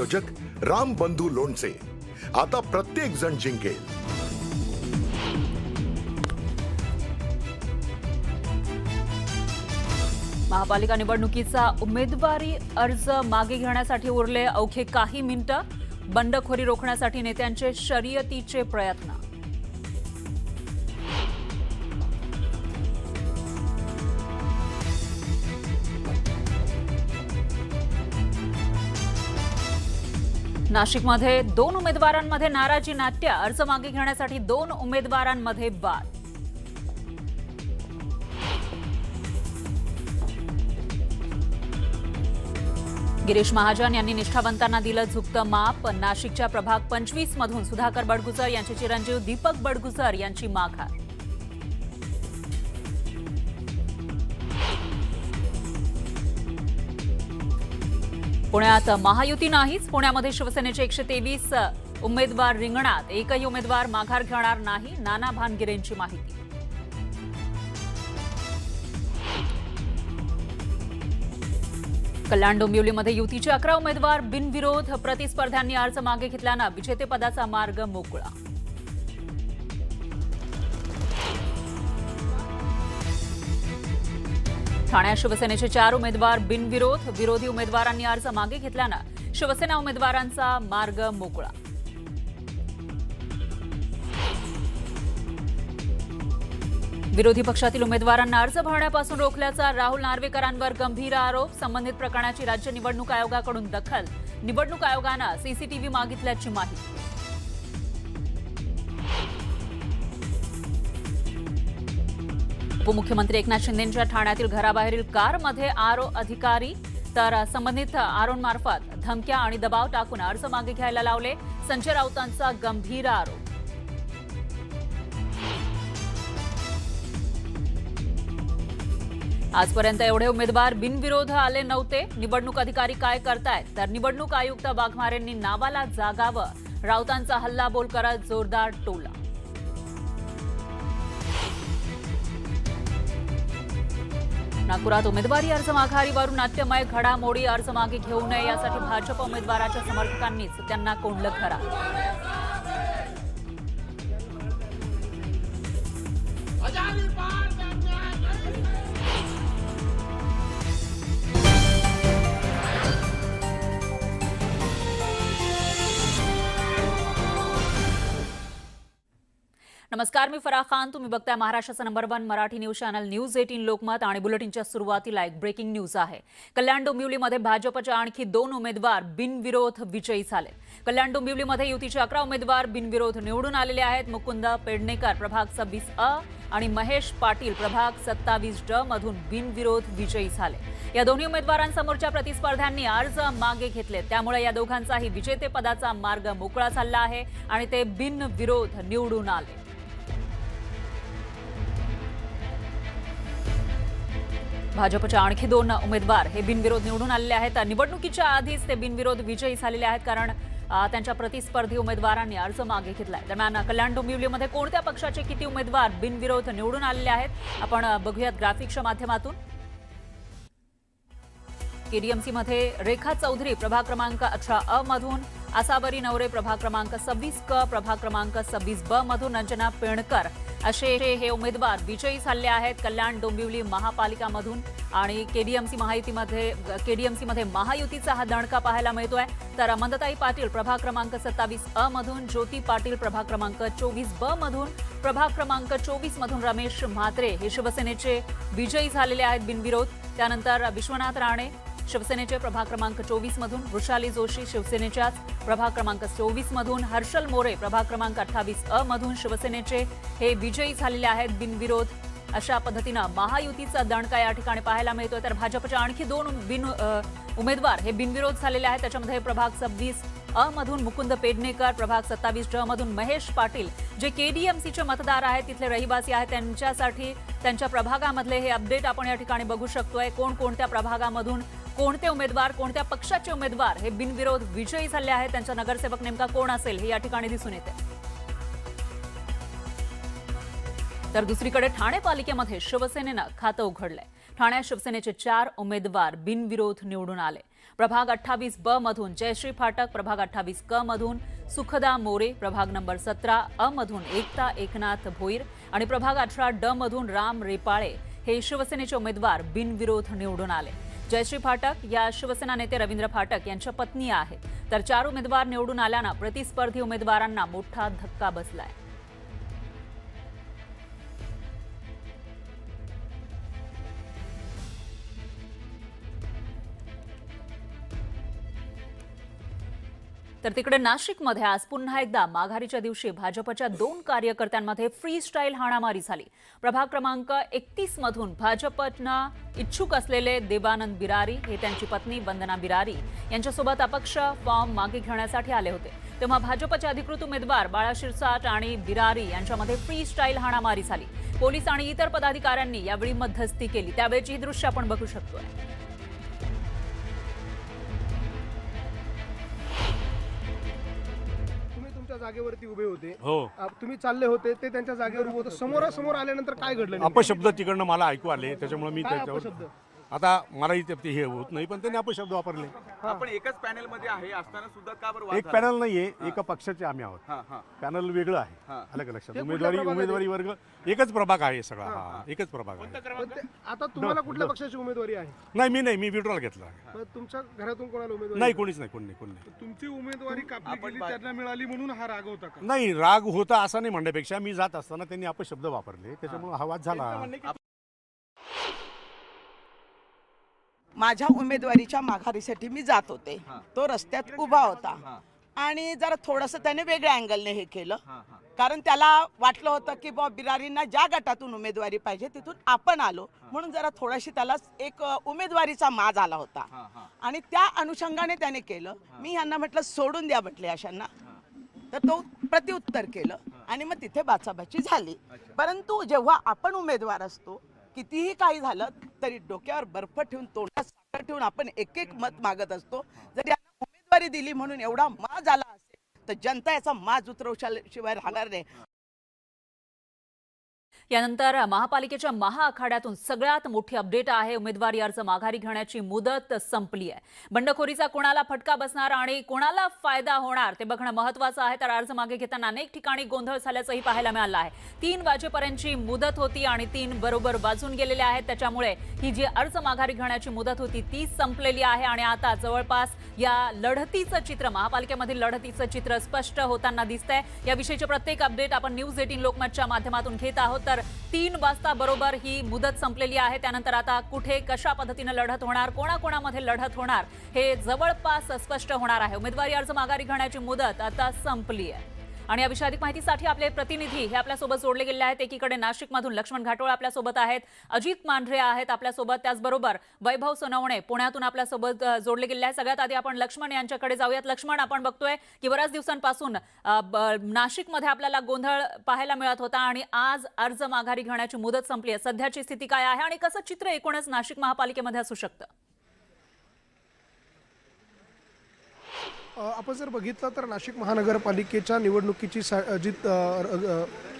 आयोजक राम बंधू लोणचे। आता प्रत्येक जण जिंकेल। महापालिका निवडणुकीचा उमेदवारी अर्ज मागे घेण्यासाठी उरले अवघे काही मिनिटं। बंडखोरी रोखण्यासाठी नेत्यांचे शर्यतीचे प्रयत्न। नाशिकमध्ये 2 उमेदवारांमध्ये नाराजी नाट्य। अर्ज मागे घेण्यासाठी 2 उमेदवारांमध्ये वाद। गिरीश महाजन यांनी निष्ठावंतांना दिलं झुकतं माप। नाशिकच्या प्रभाग 25 मधून सुधाकर बडगुजर यांचे चिरंजीव दीपक बडगुजर यांची माघार। पुण्यात महायुती नाहीच। पुण्यामध्ये शिवसेनेचे 123 उमेदवार रिंगणात। एकही उमेदवार माघार घेणार नाही, नाना भानगिरेंची माहिती। कल्याण डोंबिवलीमध्ये युतीचे 11 उमेदवार बिनविरोध। प्रतिस्पर्ध्यांनी अर्ज मागे घेतल्यानं विजेतेपदाचा मार्ग मोकळा। ठाण्यात शिवसेनेचे 4 उमेदवार बिनविरोध। विरोधी उमेदवारांनी अर्ज मागे घेतल्यानं शिवसेना उमेदवारांचा मार्ग मोकळा। विरोधी पक्षातील उमेदवारांना अर्ज भरण्यापासून रोखल्याचा राहुल नार्वेकरांवर गंभीर आरोप। संबंधित प्रकरणाची राज्य निवडणूक आयोगाकडून दखल। निवडणूक आयोगानं सीसीटीव्ही मागितल्याची माहिती। उपमुख्यमंत्री एकनाथ शिंदेंच्या ठाण्यातील घराबाहेरील कारमध्ये आरो अधिकारी तर संबंधित आरोंमार्फत धमक्या आणि दबाव टाकून अर्ज मागे घ्यायला लावले। संजय राऊतांचा गंभीर आरोप। आजपर्यंत एवढे उमेदवार बिनविरोध आले नव्हते। निवडणूक अधिकारी काय करतायत तर निवडणूक आयुक्त वाघमारेंनी नावाला जागावं। राऊतांचा हल्लाबोल करत जोरदार टोला। नागपुरात उमेदवारी अर्ज माघारीवरून नाट्यमय घडामोडी। अर्ज मागे घेऊ नये यासाठी भाजप उमेदवाराच्या समर्थकांनीच त्यांना कोंडलं खरा। नमस्कार, मी फराह खान। तुम्ही बघताय महाराष्ट्राचा number 1 Marathi news channel news 18 Lokmat. आणि बुलेटिनच्या सुरुवातीला एक ब्रेकिंग न्यूज आहे। कल्याण डोंबिवलीमध्ये भाजपच्या आणखी 2 उमेदवार बिनविरोध विजयी झाले। कल्याण डोंबिवलीमध्ये युतीचे 11 उमेदवार बिनविरोध निवडून आलेले आहेत। मुकुंद पेडणेकर प्रभाग 26 अ आणि महेश पाटील प्रभाग 27 ड मधून बिनविरोध विजयी झाले। या दोन्ही उमेदवारांसमोरच्या प्रतिस्पर्ध्यांनी अर्ज मागे घेतले, त्यामुळे या दोघांचाही विजेतेपदाचा मार्ग मोकळा झाला आहे आणि ते बिनविरोध निवडून आले। भाजपच्या आणखी 2 उमेदवार हे बिनविरोध निवडून आलेले आहेत। निवडणुकीच्या आधीच ते बिनविरोध विजयी झालेले आहेत, कारण त्यांच्या प्रतिस्पर्धी उमेदवारांनी अर्ज मागे घेतलाय। दरम्यान कल्याण डोंबिवलीमध्ये कोणत्या पक्षाचे किती उमेदवार बिनविरोध निवडून आलेले आहेत आपण बघूयात ग्राफिक्सच्या माध्यमातून। केडीएमसीमध्ये रेखा चौधरी प्रभाग क्रमांक 18 अ मधून, आसावरी नवरे प्रभाग क्रमांक 26 क, प्रभाग क्रमांक 26 ब मधून रंजना पेणकर असे हे उमेदवार विजयी झाले आहेत कल्याण डोंबिवली महापालिकामधून। आणि केडीएमसीमध्ये महायुतीचा हा दणका पाहायला मिळतोय। तर मंदताई पाटील प्रभाग क्रमांक 27 अ मधून, ज्योती पाटील प्रभाग क्रमांक 24 ब मधून, प्रभाग क्रमांक 24 मधून रमेश म्हात्रे हे शिवसेनेचे विजयी झालेले आहेत बिनविरोध। त्यानंतर विश्वनाथ राणे शिवसेनेचे प्रभाग क्रमांक 24 मधून, वृषाली जोशी शिवसेनेच्याच प्रभाग क्रमांक 24 मधून, हर्षल मोरे प्रभाग क्रमांक 28 अ मधून शिवसेनेचे हे विजयी झालेले आहेत बिनविरोध। अशा पद्धतीनं महायुतीचा दणका या ठिकाणी पाहायला मिळतोय। तर भाजपच्या आणखी 2 उमेदवार हे बिनविरोध झालेले आहेत। त्याच्यामध्ये प्रभाग 26 अ मधून मुकुंद पेडणेकर, प्रभाग 27 ड मधून महेश पाटील जे केडीएमसीचे मतदार आहेत, तिथले रहिवासी आहेत, त्यांच्यासाठी त्यांच्या प्रभागामधले हे अपडेट आपण या ठिकाणी बघू शकतोय। कोणत्या प्रभागामधून कोणते उमेदवार, कोणत्या पक्षाचे उमेदवार हे बिनविरोध विजयी झाले आहेत, त्यांचा नगरसेवक नेमका कोण असेल हे या ठिकाणी दिसून येते। तर दुसरीकडे ठाणे पालिकेमध्ये शिवसेनेनं खातं उघडलंय। ठाण्यात शिवसेनेचे 4 उमेदवार बिनविरोध निवडून आले। प्रभाग 28 ब मधून जयश्री फाटक, प्रभाग 28 क मधून सुखदा मोरे, प्रभाग नंबर 17 अ मधून एकता एकनाथ भोईर आणि प्रभाग 18 ड मधून राम रेपाळे हे शिवसेनेचे उमेदवार बिनविरोध निवडून आले। जयश्री फाटक या शिवसेना नेते रवींद्र फाटक यांच्या पत्नी आहेत, तर 4 उमेदवार निवडून आल्यानं प्रतिस्पर्धी उमेदवारांना मोठा धक्का बसलाय। तर तिकडे नाशिकमध्ये आज पुन्हा एकदा माघारीच्या दिवशी भाजपच्या 2 कार्यकर्त्यांमध्ये फ्री स्टाईल हाणामारी झाली। प्रभाग क्रमांक 31 मधून भाजपनं इच्छुक असलेले देवानंद बिरारी हे त्यांची पत्नी वंदना बिरारी यांच्यासोबत अपक्ष फॉर्म मागे घेण्यासाठी आले होते, तेव्हा भाजपचे अधिकृत उमेदवार बाळा शिरसाट आणि बिरारी यांच्यामध्ये फ्री स्टाईल हाणामारी झाली। पोलीस आणि इतर पदाधिकाऱ्यांनी यावेळी मध्यस्थी केली, त्यावेळची ही दृश्य आपण बघू शकतोय। जागेवरती उभे होते, हो, तुम्ही चालले होते, ते त्यांच्या जागेवर उभे होते, समोरासमोर आल्यानंतर काय घडलं? अपशब्द तिकडनं मला ऐकू आले, त्याच्यामुळे मी काय त्याच्यावर अपशब्द? आता मला इथे ते हे होत नाही, पण त्यांनी अपशब्द वापरले। आपण एकच पॅनल मध्ये आहे असताना सुद्धा का बरं वाद एक झाला? पॅनल नाहीये, एका पक्षाचे आम्ही आहोत, हां, हां. पॅनल वेगळं आहे, हां. आलं का लक्षात? ते कुठल्या उमेदवारी प्रभागात उमेदवारी वर्ग एकच प्रभाग आहे सगळा, हा एकच प्रभाग आहे। पण ते- आता तुम्हाला कुठल्या पक्षाची उमेदवारी आहे? नाही, मी विड्रॉल घेतला आहे। मग तुमच्या घरातून कोणाला उमेदवारी नाही, कोणीच नाही, कोणी नाही। तुमची उमेदवारी कापली गेली, त्यांना मिळाली म्हणून हा राग होता का? नाही, राग होता असं नाही म्हणण्यापेक्षा मी जात असताना त्यांनी अपशब्द वापरले, त्याच्यामुळे हा वाद झाला। माझ्या उमेदवारीच्या माघारीसाठी मी जात होते, तो रस्त्यात उभा होता आणि जरा थोडंसं त्याने वेगळ्या अँगलने हे केलं, कारण त्याला वाटलं होतं की बिरारींना ज्या गटातून उमेदवारी पाहिजे तिथून आपण आलो, म्हणून जरा थोडीशी त्याला एक उमेदवारीचा माज आला होता आणि त्या अनुषंगाने त्याने केलं। मी ह्यांना म्हटलं सोडून द्या म्हटले अशांना, तर तो प्रत्युत्तर केलं आणि मग तिथे बाचाबाची झाली। परंतु जेव्हा आपण उमेदवार असतो, कितीही काही झालं तरी डोक्यावर बर्फ ठेवून तोंडात साखर ठेवून आपण एक एक मत मागत असतो। जर यांना उमेदवारी दिली म्हणून एवढा माज आला असेल तर जनता याचा माज उतरवल्याशिवाय राहणार नाही। यानंतर महापालिकेच्या महाआखाड्यातून सगळ्यात मोठी अपडेट आहे, उमेदवारी अर्ज माघारी घेण्याची मुदत संपली आहे। बंडखोरीचा कोणाला फटका बसणार आणि कोणाला फायदा होणार ते बघणं महत्त्वाचं आहे। तर अर्ज मागे घेताना अनेक ठिकाणी गोंधळ झाल्याचंही पाहायला मिळालं आहे। 3 वाजेपर्यंतची मुदत होती आणि 3 बरोबर वाजून गेलेले आहेत, त्याच्यामुळे ही जी अर्ज माघारी घेण्याची मुदत होती ती संपलेली आहे आणि आता जवळपास या लढतीचं चित्र, महापालिकेमधील लढतीचं चित्र स्पष्ट होताना दिसतंय। याविषयीचे प्रत्येक अपडेट आपण न्यूज 18 लोकमतच्या माध्यमातून घेत आहोत। तर 3 वाजता बरोबर ही मुदत संपलेली आहे, त्यानंतर आता कुठे कशा पद्धतीने लढत होणार, कोणाकोणामध्ये लढत होणार हे जवळपास स्पष्ट होणार आहे। उमेदवारी अर्ज माघारी घेण्याची मुदत आता संपली आहे आणि याविषयी अधिक माहितीसाठी आपले प्रतिनिधी हे आपल्यासोबत जोडले गेले आहेत। एकीकडे नाशिकमधून लक्ष्मण घाटोळ आपल्यासोबत आहेत, अजित मांढरे आहेत आपल्यासोबत, त्याचबरोबर वैभव सोनवणे पुण्यातून आपल्यासोबत जोडले गेले आहेत। सगळ्यात आधी आपण लक्ष्मण यांच्याकडे जाऊयात। लक्ष्मण, आपण बघतोय की बऱ्याच दिवसांपासून नाशिकमध्ये आपल्याला गोंधळ पाहायला मिळत होता आणि आज अर्ज माघारी घेण्याची मुदत संपली आहे, सध्याची स्थिती काय आहे आणि कसं चित्र एकूणच नाशिक महापालिकेमध्ये असू शकतं? आपण जर बघितलं तर नाशिक महानगरपालिकेच्या निवडणुकीची जी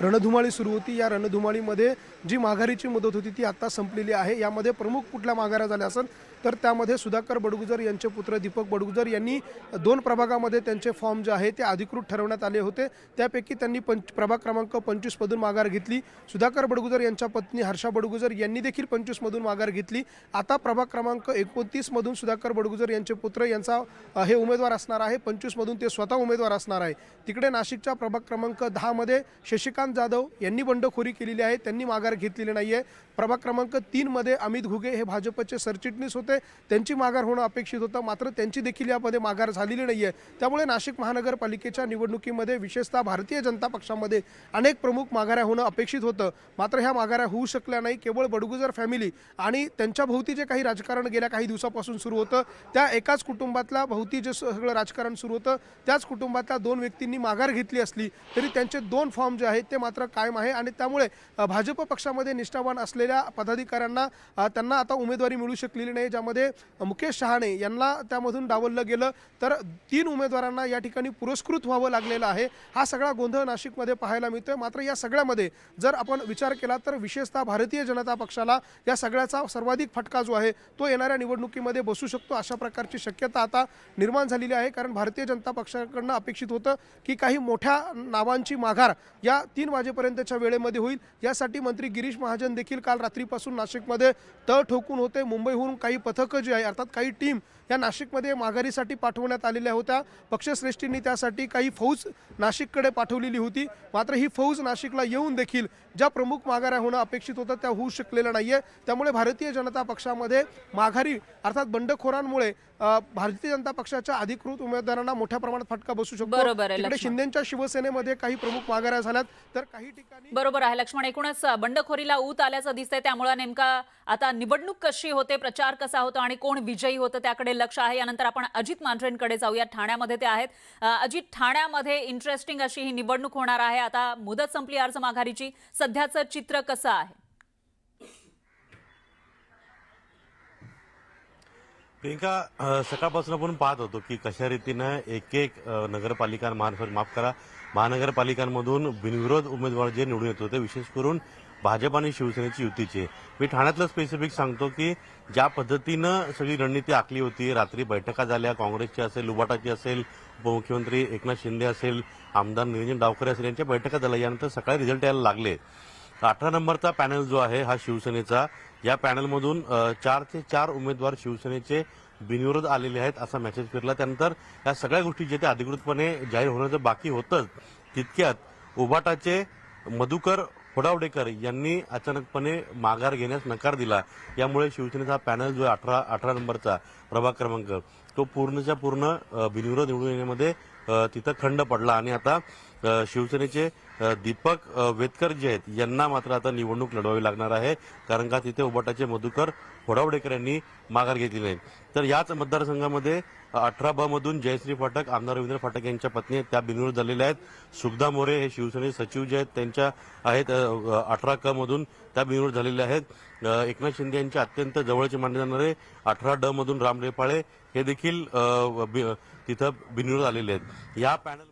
रणधुमाळी सुरू होती, या रणधुमाळीमध्ये जी माघारीची मुदत होती ती आता संपलेली आहे। यामध्ये प्रमुख कुठल्या माघाऱ्या झाल्या असेल तर त्यामध्ये सुधाकर बडगुजर यांचे पुत्र दीपक बडगुजर यांनी 2 प्रभागामध्ये त्यांचे फॉर्म जे आहे ते अधिकृत ठरवण्यात आले होते, त्यापैकी त्यांनी प्रभाग क्रमांक 25 मधून माघार घेतली। सुधाकर बडगुजर यांच्या पत्नी हर्षा बडगुजर यांनी देखील 25 मधून माघार घेतली। आता प्रभाग क्रमांक 29 मधून सुधाकर बडगुजर यांचे पुत्र यांचा हे उमेदवार असणार आहे, 25 मधून ते स्वतः उमेदवार असणार आहे। तिकडे नाशिकच्या प्रभाग क्रमांक 10 मध्ये शशिकांत जाधव यांनी बंडखोरी केलेली आहे, त्यांनी माघार घेतलेली नाहीये। प्रभाग क्रमांक 3 मध्ये अमित घुगे हे भाजपचे सरचिटणीस होते, त्यांची माघार होणं अपेक्षित होतं, मात्र त्यांची देखील यामध्ये माघार झालेली नाहीये। त्यामुळे नाशिक महानगरपालिकेच्या निवडणुकीमध्ये विशेषतः भारतीय जनता पक्षामध्ये अनेक प्रमुख माघाऱ्या होणं अपेक्षित होतं, मात्र ह्या माघाऱ्या होऊ शकल्या नाही। केवळ बडगुजर फॅमिली आणि त्यांच्या भोवती जे काही राजकारण गेल्या काही दिवसापासून सुरू होतं, त्या एकाच कुटुंबातल्या भोवती जे सगळं राजकारण सुरू होतं त्याच कुटुंबातल्या 2 व्यक्तींनी माघार घेतली असली तरी त्यांचे 2 फॉर्म जे आहेत ते मात्र कायम आहे आणि त्यामुळे भाजप पक्षामध्ये निष्ठावान असलेल्या पदाधिकाऱ्यांना त्यांना आता उमेदवारी मिळू शकलेली नाही, ज्या त्यामध्ये मुकेश शहाणे यांना त्यामधून डावललं गेलं, तर 3 उमेदवारांना या ठिकाणी पुरस्कृत व्हावं लागलेलं आहे. हा सगळा गोंधळ नाशिकमध्ये पाहायला मिळतोय. मात्र या सगळ्यामध्ये जर आपण विचार केला तर विशेषतः भारतीय जनता पक्षाला या सगळ्याचा सर्वाधिक फटका जो आहे तो येणाऱ्या निवडणुकीमध्ये बसू शकतो, अशा प्रकारची शक्यता आता निर्माण झालेली आहे. कारण भारतीय जनता पक्षाकडनं अपेक्षित होतं की काही मोठ्या नावांची माघार या 3 वाजेपर्यंतच्या वेळेमध्ये होईल. यासाठी मंत्री गिरीश महाजन देखील काल रात्रीपासून नाशिकमध्ये तळ ठोकून होते. मुंबईहून काही पथकं जी आहे अर्थात काही टीम या नाशिकमध्ये माघारीसाठी पाठवण्यात आलेल्या होत्या. पक्षश्रेष्ठींनी त्यासाठी काही फौज नाशिककडे पाठवलेली होती. मात्र ही फौज नाशिकला येऊन देखील ज्या प्रमुख माघाऱ्या होणं अपेक्षित होतं त्या होऊ शकलेल्या नाहीये. त्यामुळे भारतीय जनता पक्षामध्ये माघारी अर्थात बंडखोरांमुळे भारतीय जनता पक्षाच्या अधिकृत उमेदवारांना मोठ्या प्रमाणात फटका बसू शकतो. बरोबर आहे, तिकडे लक्ष्मण. शिंदेच्या शिवसेनेमध्ये काही प्रमुख माघाऱ्या झाल्यात, तर काही ठिकाणी बरोबर आहे लक्ष्मण. एकूणच बंडखोरीला ऊत आल्याचं दिसतंय. त्यामुळे नेमका आता निवडणूक कशी होते, प्रचार कसा होतो आणि कोण विजयी होतं त्याकडे लक्ष आहे. यानंतर आपण अजित मांढरेंकडे जाऊया. ठाण्यामध्ये ते आहेत. अजित, ठाण्यामध्ये इंटरेस्टिंग अशी ही निवडणूक होणार आहे. आता मुदत संपली अर्ज माघारीची. सध्याचं चित्र कसं आहे? प्रियंका, सकाळपासून आपण पाहत होतो की कशा रीतीनं एक नगरपालिका महानगरपालिकांमधून बिनविरोध उमेदवार जे निवडून येत होते, विशेष करून भाजप आणि शिवसेनेची युतीचे. मी ठाण्यातलं स्पेसिफिक सांगतो की ज्या पद्धतीनं सगळी रणनीती आखली होती, रात्री बैठका झाल्या, काँग्रेसची असेल, उबाटाची असेल, उपमुख्यमंत्री एकनाथ शिंदे असेल, आमदार निरंजन डावखरे असेल, यांच्या बैठका झाल्या. यानंतर सकाळी रिझल्ट यायला लागले. 18 नंबरचा पॅनल जो आहे हा शिवसेनेचा, या पॅनलमधून 4 ते 4 उमेदवार शिवसेनेचे बिनविरोध आलेले आहेत असा मेसेज फिरला. त्यानंतर या सगळ्या गोष्टी जे ते अधिकृतपणे जाहीर होण्याचं बाकी होतंच, तितक्यात उबाटाचे मधुकर होडावडेकर यांनी अचानकपणे माघार घेण्यास नकार दिला. यामुळे शिवसेनेचा पॅनल जो आहे 18 नंबरचा प्रभाग क्रमांक, तो पूर्णच्या पूर्ण बिनविरोध निवडून येण्यामध्ये तिथं खंड पडला. आणि आता शिवसेनेचे दीपक वेतकर जे आहेत यांना मात्र आता निवडणूक लढवावी लागणार आहे, कारण का तिथे उबाटाचे मधुकर होडावडेकर यांनी माघार घेतली नाही. तर याच मतदारसंघामध्ये 18 मधून जयश्री फाटक, आमदार रवींद्र फाटक यांच्या पत्नी आहेत, त्या बिनविरोध झालेल्या आहेत. सुखदा मोरे हे शिवसेने सचिव जे आहेत त्यांच्या आहेत 18 मधून त्या बिनविरोध झालेल्या आहेत. एकनाथ शिंदे यांचे अत्यंत जवळचे मानले जाणारे 18 मधून राम रेपाळे हे देखील तिथं बिनविरोध आलेले आहेत. या पॅनल